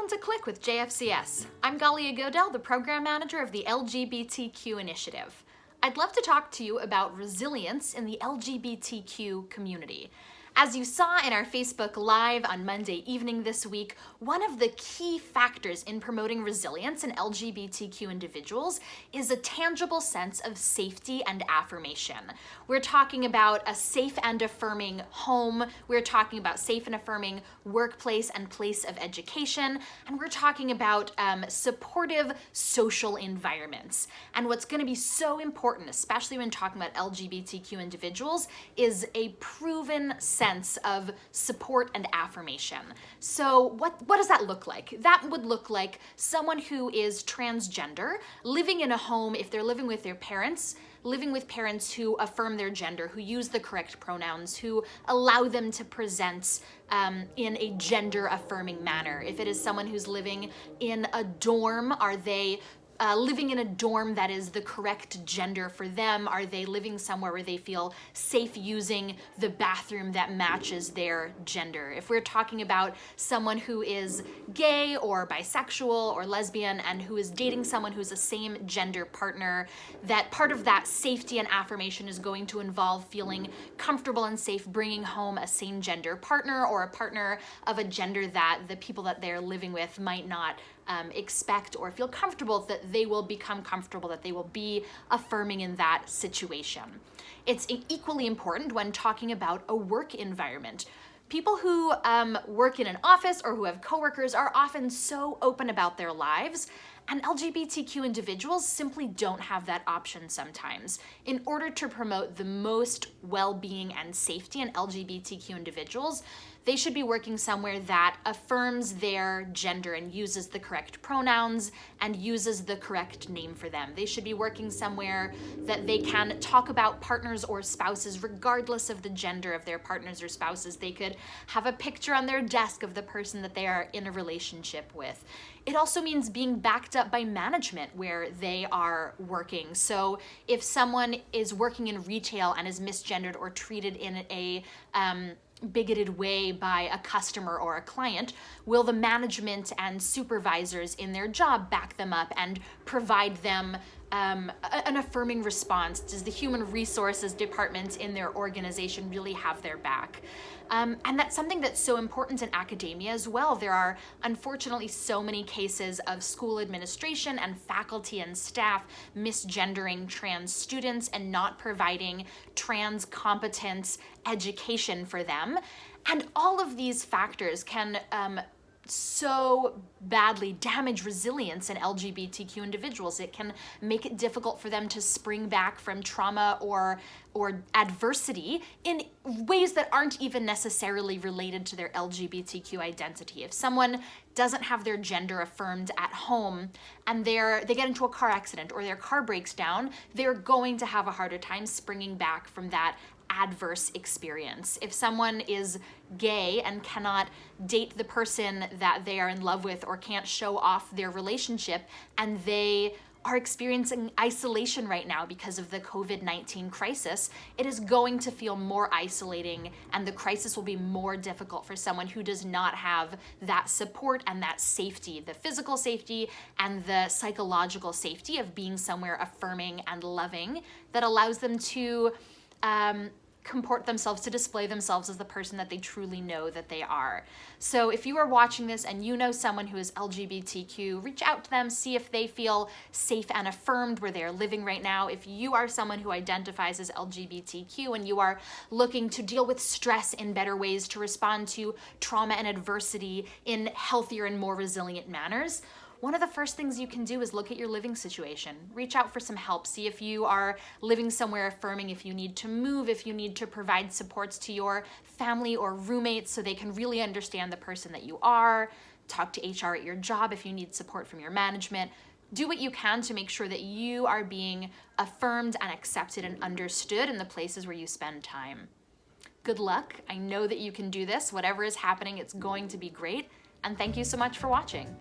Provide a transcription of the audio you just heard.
Welcome to Click with JFCS. I'm Galia Godel, the Program Manager of the LGBTQ initiative. I'd love to talk to you about resilience in the LGBTQ community. As you saw in our Facebook Live on Monday evening this week, one of the key factors in promoting resilience in LGBTQ individuals is a tangible sense of safety and affirmation. We're talking about a safe and affirming home, we're talking about safe and affirming workplace and place of education, and we're talking about supportive social environments. And what's going to be so important, especially when talking about LGBTQ individuals, is a proven sense of support and affirmation. So what does that look like? That would look like someone who is transgender, living in a home, if they're living with their parents, living with parents who affirm their gender, who use the correct pronouns, who allow them to present in a gender-affirming manner. If it is someone who's living in a dorm, are they living in a dorm that is the correct gender for them? Are they living somewhere where they feel safe using the bathroom that matches their gender? If we're talking about someone who is gay or bisexual or lesbian and who is dating someone who's a same gender partner, that part of that safety and affirmation is going to involve feeling comfortable and safe bringing home a same gender partner or a partner of a gender that the people that they're living with might not expect or feel comfortable, that they will become comfortable, that they will be affirming in that situation. It's equally important when talking about a work environment. People who work in an office or who have coworkers are often so open about their lives, and LGBTQ individuals simply don't have that option sometimes. In order to promote the most well-being and safety in LGBTQ individuals, they should be working somewhere that affirms their gender and uses the correct pronouns and uses the correct name for them. They should be working somewhere that they can talk about partners or spouses regardless of the gender of their partners or spouses. They could have a picture on their desk of the person that they are in a relationship with. It also means being backed up by management where they are working. So if someone is working in retail and is misgendered or treated in a bigoted way by a customer or a client, will the management and supervisors in their job back them up and provide them an affirming response? Does the human resources department in their organization really have their back? And that's something that's so important in academia as well. There are unfortunately so many cases of school administration and faculty and staff misgendering trans students and not providing trans competent education for them. And all of these factors can so badly damage resilience in LGBTQ individuals. It can make it difficult for them to spring back from trauma or adversity in ways that aren't even necessarily related to their LGBTQ identity. If someone doesn't have their gender affirmed at home and they get into a car accident or their car breaks down, they're going to have a harder time springing back from that adverse experience. If someone is gay and cannot date the person that they are in love with or can't show off their relationship, and they are experiencing isolation right now because of the COVID-19 crisis, it is going to feel more isolating, and the crisis will be more difficult for someone who does not have that support and that safety, the physical safety and the psychological safety of being somewhere affirming and loving that allows them to comport themselves, to display themselves as the person that they truly know that they are. So if you are watching this and you know someone who is LGBTQ, reach out to them, see if they feel safe and affirmed where they are living right now. If you are someone who identifies as LGBTQ and you are looking to deal with stress in better ways, to respond to trauma and adversity in healthier and more resilient manners, one of the first things you can do is look at your living situation. Reach out for some help. See if you are living somewhere affirming, if you need to move, if you need to provide supports to your family or roommates so they can really understand the person that you are. Talk to HR at your job if you need support from your management. Do what you can to make sure that you are being affirmed and accepted and understood in the places where you spend time. Good luck. I know that you can do this. Whatever is happening, it's going to be great. And thank you so much for watching.